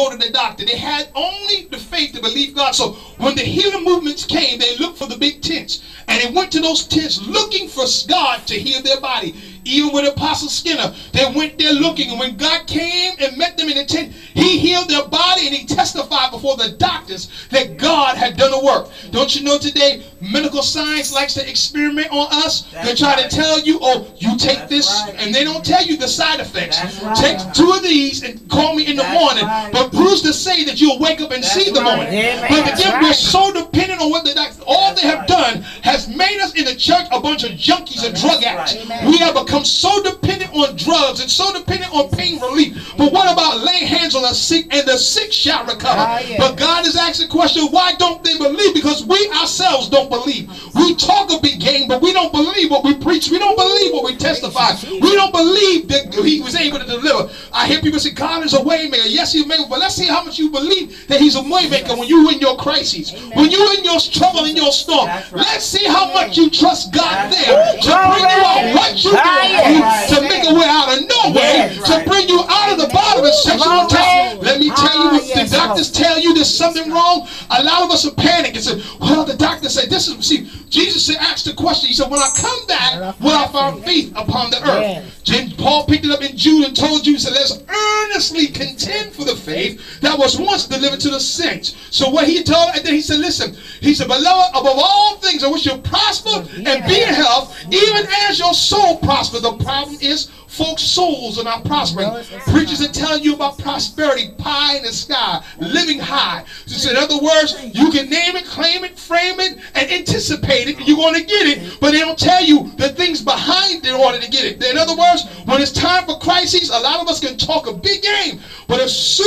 go to the doctor. They had only the faith to believe God. So when the healing movements came, they looked for the big tents. And they went to those tents looking for God to heal their body. Even with Apostle Skinner, they went there looking. And when God came and met them in the tent, he healed their body and he testified before the doctors that God had done the work. Don't you know today, medical science likes to experiment on us? They try to tell you, oh, you take this, and they don't tell you the side effects. Take 2 of these and call me in the morning. But who's to say that you'll wake up and see the morning? But again, we're so dependent on what the doctors, all they have done has made us in the church a bunch of junkies and drug addicts. We have become so dependent on drugs and so dependent on pain relief. But what about laying hands on the sick and the sick shall recover? But God is asking the question, why don't they believe? Because we ourselves don't believe. We talk a big game, but we don't believe what we preach. We don't believe what we testify. We don't believe that he was able to deliver. I hear people say, God is a way maker. Yes, he's a maker, but let's see how much you believe that he's a way maker when you're in your crises, when you're in your struggle, in your storm. Let's see how much you trust God there to bring you out what you do, to make a way out of no way, to bring you out of the bottom and set you on top. Let me tell you, the doctors tell you there's something wrong. A lot of us are panic and say, well, the doctor said this is, see, Jesus said, asked the question. He said, when I come back, will I find faith upon the earth? Paul picked it up in Jude and told you, he said, let's earnestly contend for the faith that was once delivered to the saints. So what he told, and then he said, listen, he said, beloved, above all things, I wish you prosper and be in health, even as your soul prosper. The problem is, folks' souls are not prospering. Preachers are telling you about prosperity, pie in the sky, living high. So in other words, you can name it, claim it, frame it, and anticipate it, and you're going to get it. But they don't tell you the things behind it in order to get it. In other words, when it's time for crises, a lot of us can talk a big game. But as soon